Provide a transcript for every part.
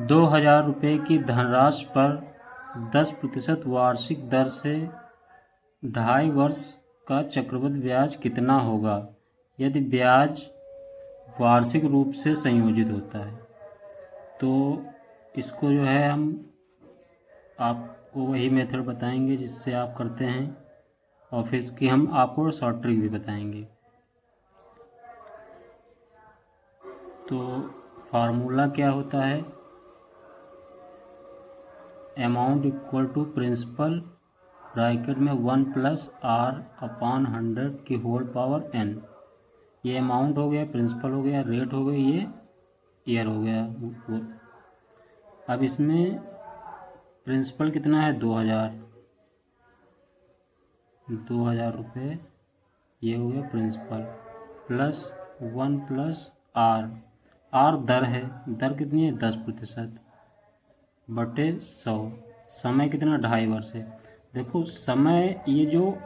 ₹2000 की धनराशि पर 10% वार्षिक दर से 2.5 वर्ष का चक्रवृद्धि ब्याज कितना होगा यदि ब्याज वार्षिक रूप से संयोजित होता है। तो इसको जो है हम आपको वही मेथड बताएंगे जिससे आप करते हैं, और फिर इसकी हम आपको शॉर्ट ट्रिक भी बताएंगे। तो फार्मूला क्या होता है, amount equal to principal bracket में 1+R/100 की होल पावर n। ये अमाउंट हो गया, प्रिंसिपल हो गया, रेट हो गई, ये ईयर हो गया। अब इसमें प्रिंसिपल कितना है, 2000 रुपये, ये हो गया प्रिंसिपल, प्लस 1+R दर है, दर कितनी है 10% बटे 100। समय कितना, 2.5 वर्ष है। देखो समय, ये जो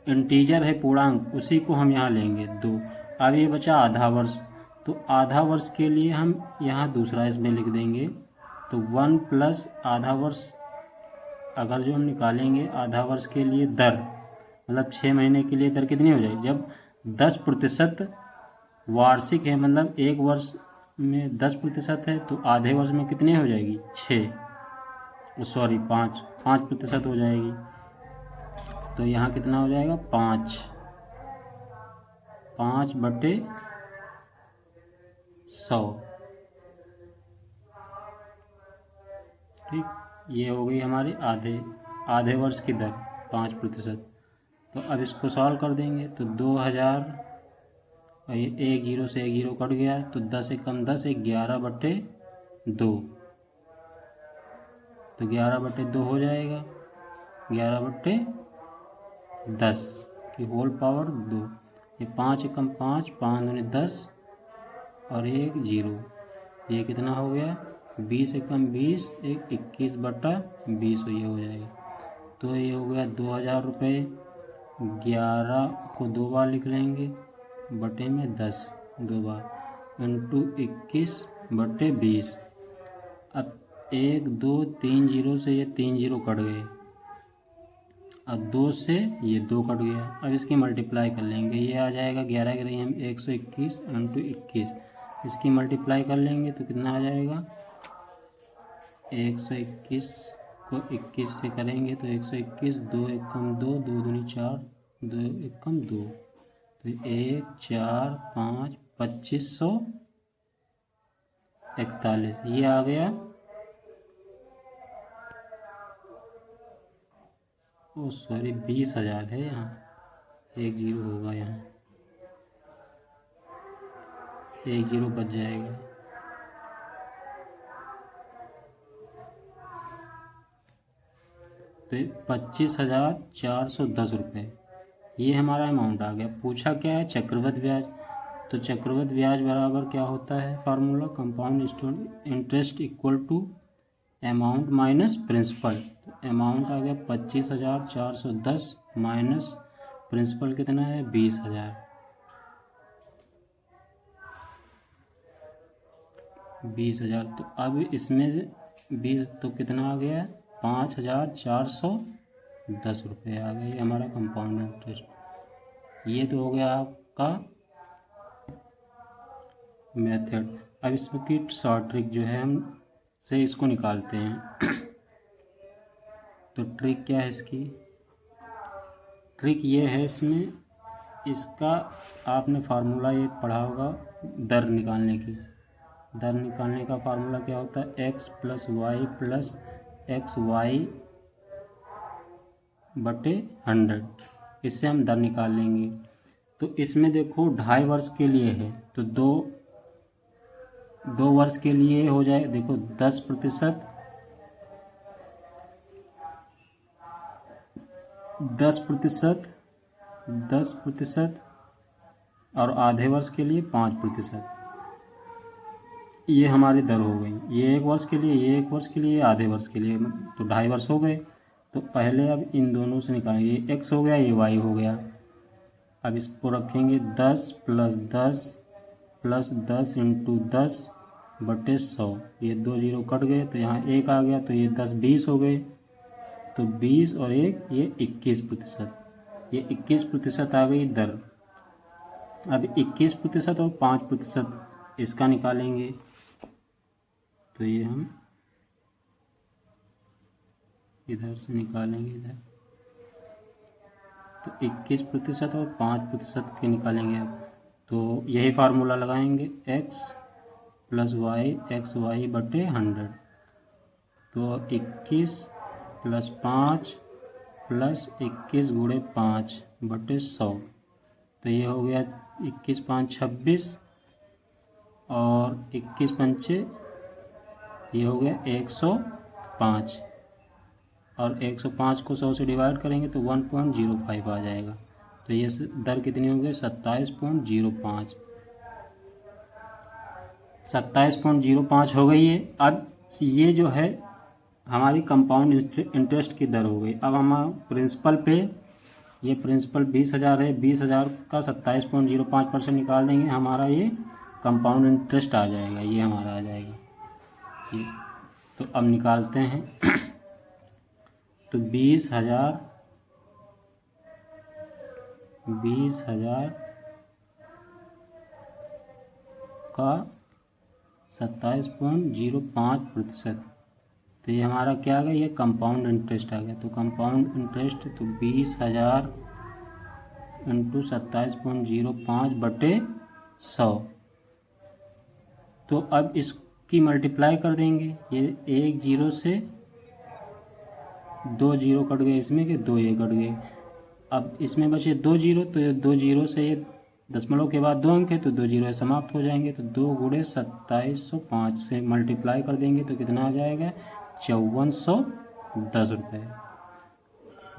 इंटीजर है पूर्णांक, उसी को हम यहाँ लेंगे 2। अब ये बचा आधा वर्ष, तो आधा वर्ष के लिए हम यहाँ दूसरा इसमें लिख देंगे। तो 1 प्लस आधा वर्ष, अगर जो हम निकालेंगे आधा वर्ष के लिए दर, मतलब 6 महीने के लिए दर कितनी हो जाएगी, जब 10% वार्षिक है, मतलब एक वर्ष में 10% है, तो आधे वर्ष में कितनी हो जाएगी, 5% हो जाएगी। तो यहाँ कितना हो जाएगा, 5/100। ठीक, ये हो गई हमारी आधे वर्ष की दर 5%। तो अब इसको सॉल्व कर देंगे, तो 2000, एक जीरो से एक जीरो कट गया, तो 10 एकम 10, 11/2, तो 11/2 हो जाएगा, 11/10 की होल पावर 2। ये 5 एकम 5, 5 दूनी 10 और 1 0, ये कितना हो गया, 20 एकम 20, 21/20, ये हो जाएगा। तो ये हो गया 2000 रुपये। 11 को 2 बार लिख लेंगे, बटे में 10 2 बार, इंटू 21/20। अब 1 2 3 जीरो से ये 3 जीरो कट गए, अब 2 से ये 2 कट गया। अब इसकी मल्टीप्लाई कर लेंगे, ये आ जाएगा 11 के हम 121 इंटू 21, इसकी मल्टीप्लाई कर लेंगे तो कितना आ जाएगा, 121 को 21 से करेंगे तो 121, 2 एकम 2, 2 दूनी 4, 2 एकम 2, तो 1 4 5 2541, ये आ गया। ओ सॉरी, 20,000 है, यहाँ 1 जीरो होगा, यहाँ 1 जीरो बच जाएगा। तो 25,410 रुपये, ये हमारा अमाउंट आ गया। पूछा क्या है, चक्रवृद्धि ब्याज। तो चक्रवृद्धि ब्याज बराबर क्या होता है, formula, compound interest equal to amount minus principal. तो अमाउंट आ गया 25,410 माइनस प्रिंसिपल कितना है, 20,000। 20,000, तो अब इसमें से 20 तो कितना आ गया, 5,410 रुपये आ गया, ये हमारा कंपाउंड इंटरेस्ट। ये तो हो गया आपका मेथड। अब इसमें की शॉर्ट ट्रिक जो है, हम से इसको निकालते हैं। तो ट्रिक क्या है इसकी, ट्रिक ये है, इसमें इसका आपने फार्मूला ये पढ़ा होगा, दर निकालने की। दर निकालने का फार्मूला क्या होता है, x + y + xy/100। इससे हम दर निकाल लेंगे। तो इसमें देखो 2.5 वर्ष के लिए है, तो 2 वर्ष के लिए हो जाए, देखो 10%, 10% और आधे वर्ष के लिए 5%। ये हमारी दर हो गई। ये 1 वर्ष के लिए, ये 1 वर्ष के लिए, आधे वर्ष के लिए, तो 2.5 वर्ष हो गए। तो पहले अब इन दोनों से निकालेंगे, ये x हो गया, ये y हो गया। अब इसको रखेंगे 10 + 10 + 10 × 10 बटे 100, ये 2 जीरो कट गए तो यहाँ 1 आ गया, तो ये 10 20 हो गए, तो 20 और 1 ये 21%, ये 21% आ गई दर। अब 21% और 5% इसका निकालेंगे, तो ये हम इधर से निकालेंगे इधर, तो 21% और 5% के निकालेंगे अब। तो यही फार्मूला लगाएंगे, x plus Y X Y बटे 100, तो 21 प्लस 5 प्लस 21 गुणे 5 बटे 100, तो ये हो गया 21 5 26 और 21 पंचे ये हो गया 105, और 105 को 100 से डिवाइड करेंगे तो 1.05 आ जाएगा। तो ये दर कितनी हो गई 27.05, 27.05 हो गई है। अब ये जो है हमारी कंपाउंड इंटरेस्ट की दर हो गई। अब हम प्रिंसिपल पे, ये प्रिंसिपल 20,000 है, 20,000 का 27.05% निकाल देंगे, हमारा ये कंपाउंड इंटरेस्ट आ जाएगा, ये हमारा आ जाएगा ये। तो अब निकालते हैं तो 20,000 का 27.05%, तो ये हमारा क्या आ गया, ये कंपाउंड इंटरेस्ट आ गया। तो कंपाउंड इंटरेस्ट तो 20,000 इंटू 27.05 बटे 100, तो अब इसकी मल्टीप्लाई कर देंगे, ये 1 जीरो से 2 जीरो कट गए इसमें के 2 ये कट गए, अब इसमें बचे 2 जीरो, तो ये 2 जीरो से ये दशमलव के बाद 2 अंक है तो 2 जीरो समाप्त हो जाएंगे, तो 2 गुणे 2705 से मल्टीप्लाई कर देंगे तो कितना आ जाएगा 5410 रुपये।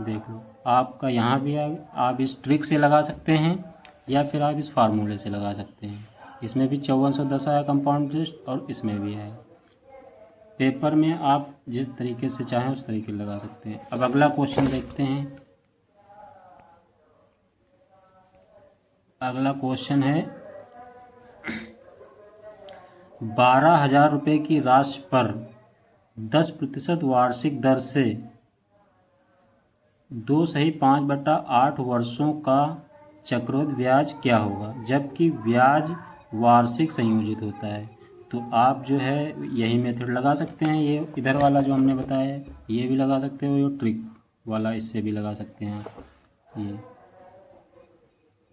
देख लो आपका यहाँ भी आ, आप इस ट्रिक से लगा सकते हैं या फिर आप इस फार्मूले से लगा सकते हैं। इसमें भी 5410 आया कंपाउंड इंटरेस्ट और इसमें भी आया। पेपर में आप जिस तरीके से चाहें उस तरीके से लगा सकते हैं। अब अगला क्वेश्चन देखते हैं। अगला क्वेश्चन है 12,000 रुपये की राशि पर 10% वार्षिक दर से 2/5/8 वर्षों का चक्रवृद्धि ब्याज क्या होगा, जबकि ब्याज वार्षिक संयोजित होता है। तो आप जो है यही मेथड लगा सकते हैं, ये इधर वाला जो हमने बताया है ये भी लगा सकते हो, ये ट्रिक वाला इससे भी लगा सकते हैं, ये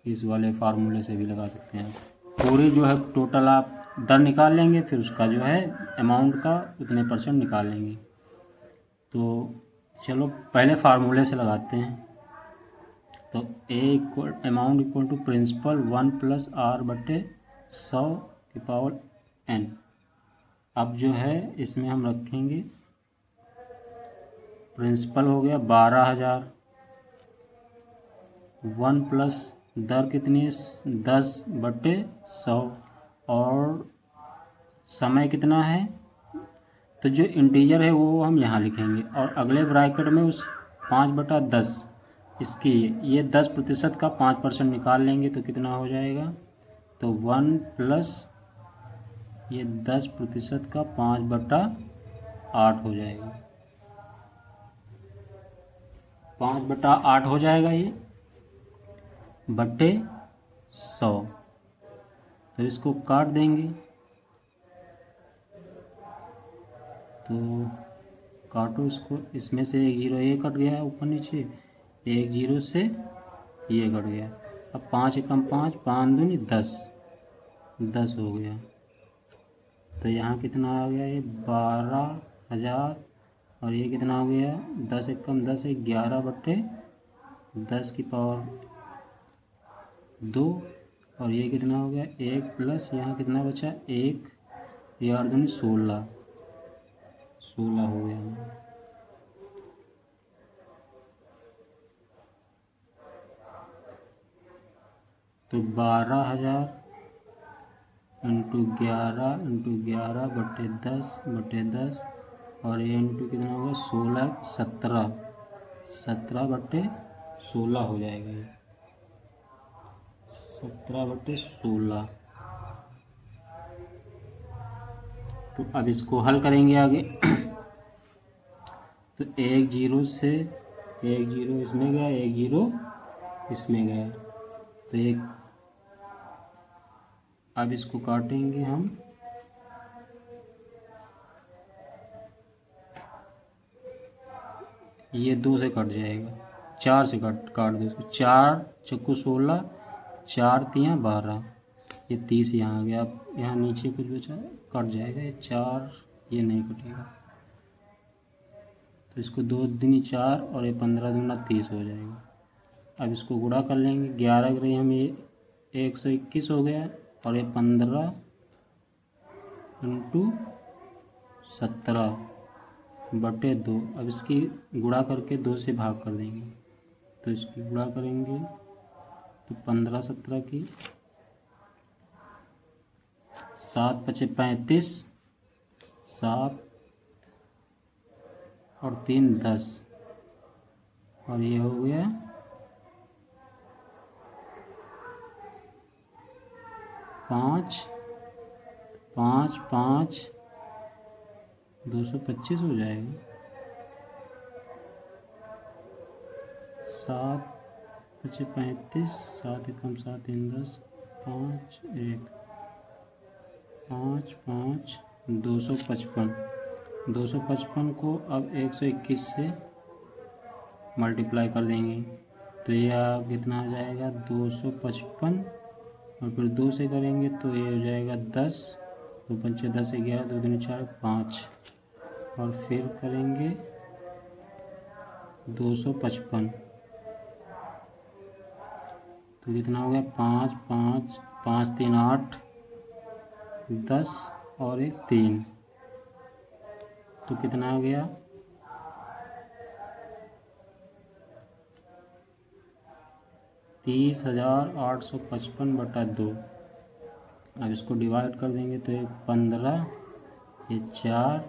इस वाले फार्मूले से भी लगा सकते हैं। पूरी जो है टोटल आप दर निकाल लेंगे, फिर उसका जो है अमाउंट का उतने % निकाल लेंगे। तो चलो पहले फार्मूले से लगाते हैं। तो A equal amount equal to principal 1 plus R बटे 100 की पावर n। अब जो है इसमें हम रखेंगे प्रिंसिपल हो गया 12,000, 1 प्लस दर कितनी है 10 बटे 100, और समय कितना है, तो जो इंटीजर है वो हम यहाँ लिखेंगे, और अगले ब्रैकेट में उस 5/10 इसकी ये 10% का 5% निकाल लेंगे तो कितना हो जाएगा, तो 1 प्लस ये 10% का 5/8 हो जाएगा, 5/8 हो जाएगा ये बटे 100। तो इसको काट देंगे, तो काटो इसको, इसमें से 1 जीरो ये कट गया ऊपर नीचे, 1 जीरो से ये कट गया। अब 5 एकम 5, 5 दूनी 10, 10 हो गया। तो यहाँ कितना आ गया, ये 12,000 और ये कितना हो गया 10 एकम 10 है 11 बटे 10 की पावर 2, और ये कितना हो गया 1 प्लस यहाँ कितना बचा 1, ये 8 दूनी 16, 16 हो गया। तो 12,000 इंटू 11 बटे 10 और ये इंटू कितना होगा 16, 17 बटे 16 हो जाएगा, ये 17 बटे 16। तो अब इसको हल करेंगे आगे। तो एक जीरो से एक जीरो इसमें गया, एक जीरो इसमें गया, तो एक, अब इसको काटेंगे हम। ये 2 से कट जाएगा, 4 से काट दो इसको। 4 चक्कू 16, 4 तियाँ 12, ये 30 यहाँ आ गया। अब यहाँ नीचे कुछ बचा कट जाएगा, ये 4 ये नहीं कटेगा, तो इसको 2 दूनी 4 और ये 15 दूना 30 हो जाएगा। अब इसको गुणा कर लेंगे, 11 ग्राम हम ये 121 हो गया, और ये 15 इंटू 17/2। अब इसकी गुणा करके 2 से भाग कर देंगे, तो इसकी गुणा करेंगे तो 15 17 की 7 पचे 35, 7 और 3 10, और ये हो गया 5 5 5 225 हो जाएगा। 7 पचे 35, 7 एकम 7 3 10, 5 1 5 5 255। 255 को अब 121 से मल्टीप्लाई कर देंगे, तो यह कितना आ जाएगा 255, और फिर 2 से करेंगे तो ये हो जाएगा 10, 2 पंचे 10, 11, 2 दूनी 4 5, और फिर करेंगे 255, तो कितना हो गया 5 5 5 3 8 10 और एक 3, तो कितना आ गया 30,855/2। अब इसको डिवाइड कर देंगे तो ये 15, ये 4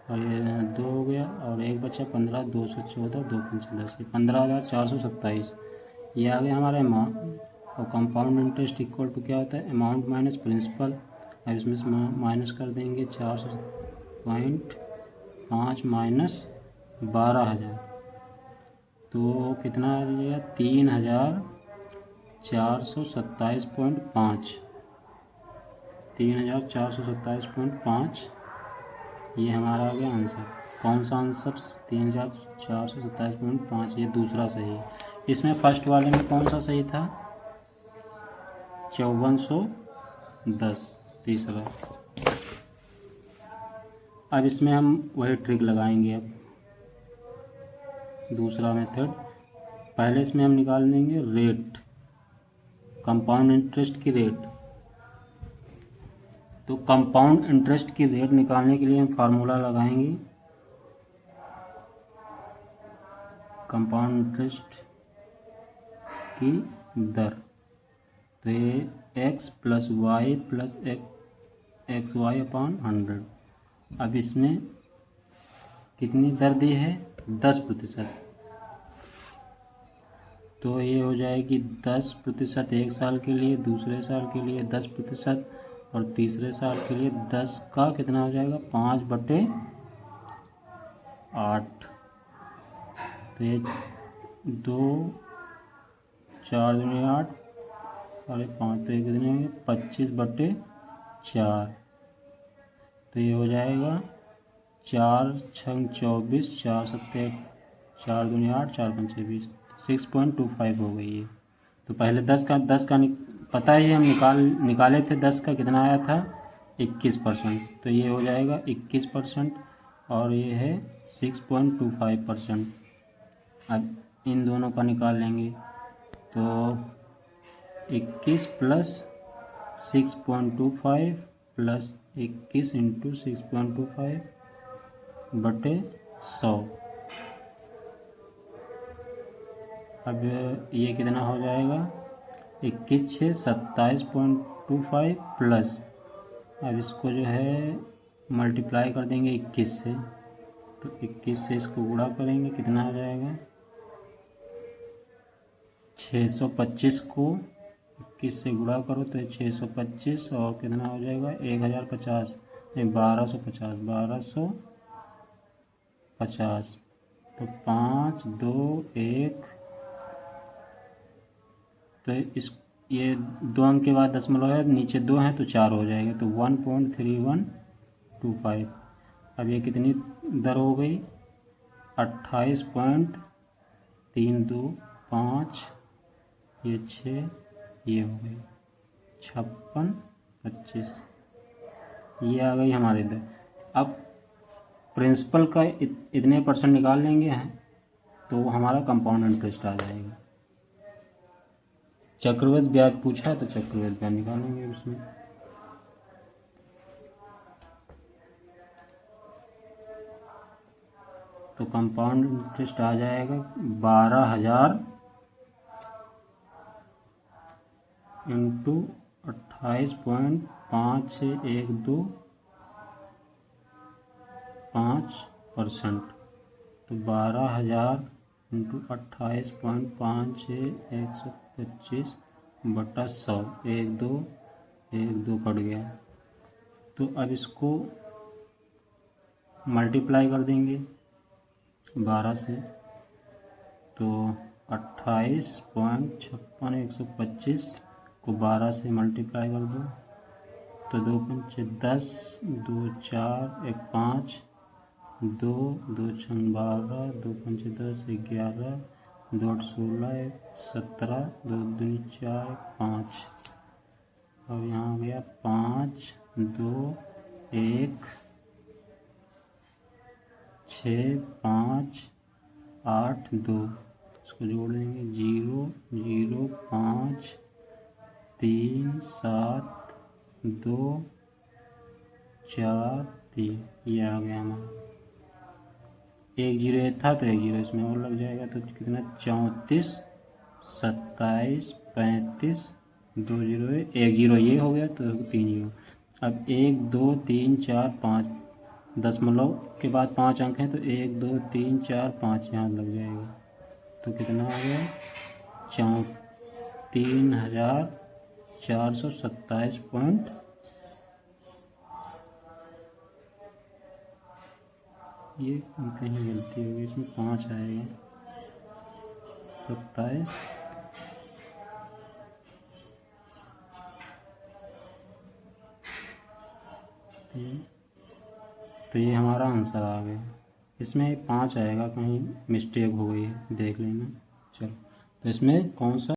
और ये 2 हो गया, और एक बचा 15, 214, 2 पंचे 10, ये 15,427, ये आ गया हमारा अमाउंट। और कंपाउंड इंटरेस्ट इक्वल टू क्या होता है, अमाउंट माइनस प्रिंसिपल। अब इसमें से माइनस कर देंगे 400.5 माइनस 12,000, तो कितना आ जाएगा 3,427.5, 3,427.5, ये हमारा आ गया आंसर। कौन सा आंसर 3,427.5, ये दूसरा सही है। इसमें फर्स्ट वाले में कौन सा सही था 5410, तीसरा। अब इसमें हम वही ट्रिक लगाएंगे। अब दूसरा मेथड, पहले इसमें हम निकाल देंगे रेट, कंपाउंड इंटरेस्ट की रेट। तो कंपाउंड इंटरेस्ट की रेट निकालने के लिए हम फार्मूला लगाएंगे, कंपाउंड इंटरेस्ट की दर। तो ये x plus Y plus X Y upon 100। अब इसमें कितनी दर दी है 10%, तो ये हो जाएगी 10% एक साल के लिए, दूसरे साल के लिए 10%, और तीसरे साल के लिए 10 का कितना हो जाएगा 5/8। तो ये 2 4 दूनी 8 और 5, तो ये कितने होंगे 25/4। तो ये हो जाएगा 4 छंग 24, 4 सत्ते 4 दूनी 8, 4 पंचे 20, 6.25 हो गई है। तो पहले 10 का पता ही हम निकाले थे, 10 का कितना आया था 21%, तो ये हो जाएगा 21%, और ये है 6.25%। अब इन दोनों का निकाल लेंगे, तो 21 प्लस 6.25 प्लस 21 इंटू 6.25/100। अब ये कितना हो जाएगा 21 6 27.25 प्लस, अब इसको जो है मल्टीप्लाई कर देंगे 21 से, तो 21 से इसको गुणा करेंगे, कितना आ जाएगा 625 को 21 से गुणा करो तो 625, और कितना हो जाएगा 1050, नहीं 1250 तो 5 2 1 तो इस ये 2 अंक के बाद दशमलव है, नीचे 2 हैं तो 4 हो जाएगा तो 1.3125। अब ये कितनी दर हो गई 28.325, ये 6, ये हो गई 56.25, ये आ गई हमारे इधर। अब प्रिंसिपल का इतने % निकाल लेंगे हैं तो हमारा कंपाउंड इंटरेस्ट आ जाएगा। चक्रवृद्धि ब्याज पूछा है तो चक्रवृद्धि ब्याज निकालेंगे उसमें। तो कंपाउंड इंटरेस्ट आ जाएगा 12,000 इंटू 28.5612.5%। तो 12,000 इंटू 28.56 बटा 100, 1 2 कट गया। तो अब इसको मल्टीप्लाई कर देंगे 12 से, तो 28.56 को 12 से मल्टीप्लाई कर दो तो 2 पंचे 10, 2 4 1 5, 2 2 6 12, 2 पंचे 10 11, 2 8 16 17, 2 दूनी 4 5। अब यहाँ आ गया 5 2 1 6 5 8 2, इसको जोड़ देंगे 0 0 5 3 7 2 4 3, ये आ गया हमारा। 1 0 था तो 1 0 इसमें और लग जाएगा तो कितना 34 27 35, 2 0 1 0 ये हो गया तो 3 0। अब 1 2 3 4 5 दशमलव के बाद 5 अंक हैं तो 1 2 3 4 5 यहाँ लग जाएगा तो कितना आ गया 34,427 ये कहीं गलती होगी, इसमें 5 आएगा 27। तो ये हमारा आंसर आ गया। इसमें 5 आएगा, कहीं मिस्टेक हो गई है देख लेना। चलो तो इसमें कौन सा